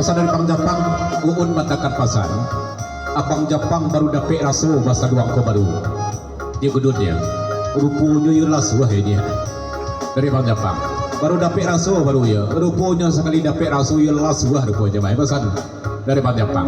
Rasa dari Bang Japang, Uun matakan pasan. Abang Japang baru dapet raso bahasa duang ko baru. Dia gedutnya, rupanya yelas wah ini. Dari Bang Japang, baru dapet raso baru ya. Rupanya sekali dapet raso yelas wah rupanya. Baik pesan dari Bang Japang.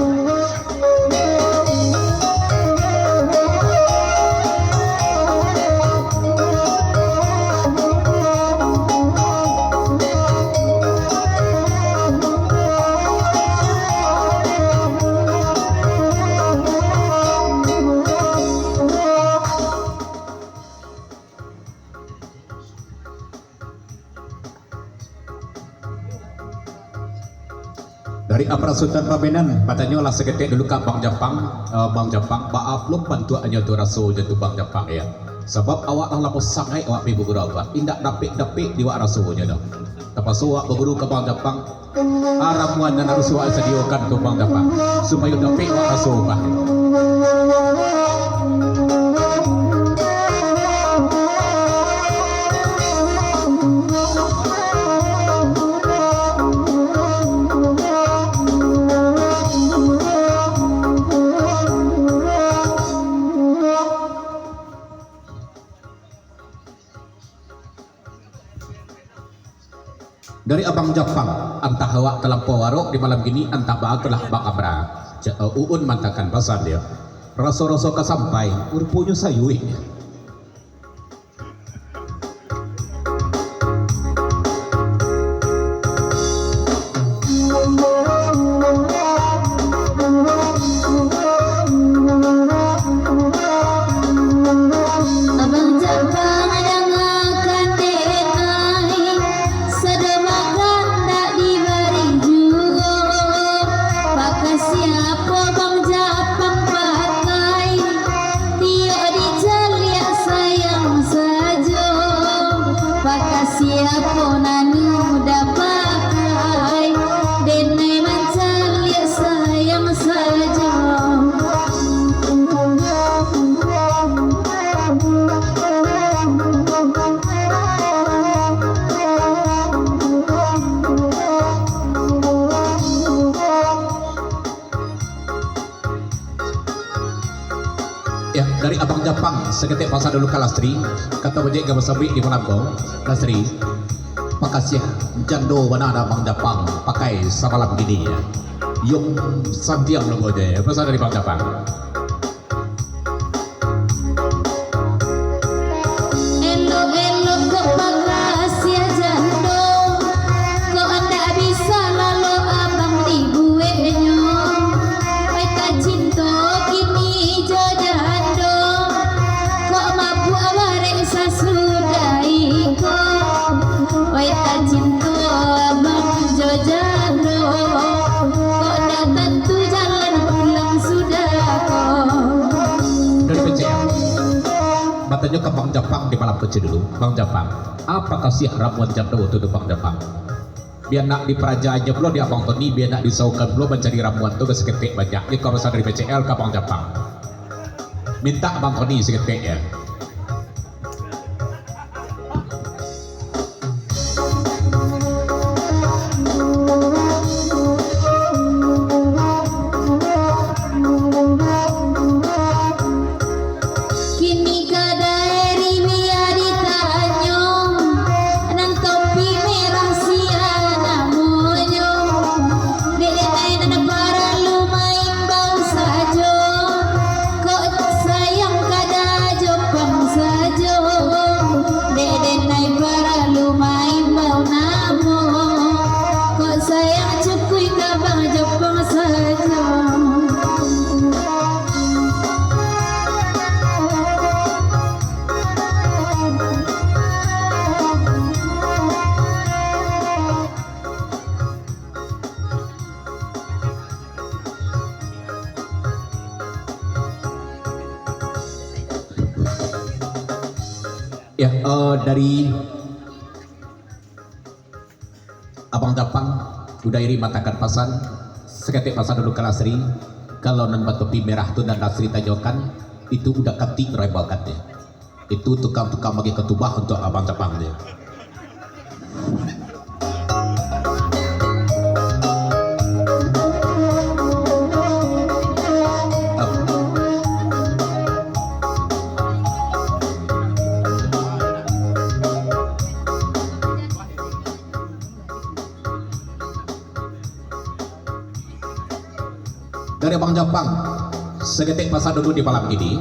Dari Apra Sultan Pabenan, patanya lah seketik dulu kat Bang Japang, maaf belum bantu hanya tu rasul jatuh Bang Japang ya. Sebab awak lah lapor sangai awak pergi berguru awak, indak dapik di wak rasulnya dah. Lepas tu awak berguru ke Bang Japang, ramuan dan harus awak sediakan ke Bang Japang supaya dapik wak rasul bah. Dari Abang Japang, antah awak terlampau warok di malam gini, antah bahagilah Bang Abra. Uun mantakan pasal dia. Rasa-rasa kesampai, rupanya sayuik. Ya, dari Abang Japang seketik pasal dulu ke Lastri, kata bajik gak bersabik di malam kau Lastri, makasih jando mana ada Abang Japang pakai semalam gini ya yung santiang logo aja ya, pasal dari Bang Japang. Matanya ke Bang Japang di malam kecil dulu. Bang Japang, apa kasih ramuan jando untuk Bang Japang? Biar nak di perajaannya belum di Abang Tony, biar nak disaukan belum mencari ramuan itu seketik banyak. Ini kawasan dari BCL ke Bang Japang. Minta Abang Tony seketik ya. Ya, dari Abang Japang udah iri matakan pasan seketik pasan dulu ke Lasri. Kalau nan batopi merah tu dan Lasri tanyakan itu udah ketik rebakan dia. Itu tukang-tukang bagi ketubah untuk Abang Japang dia. dari Bang Japang seketik pasal dulu di malam ini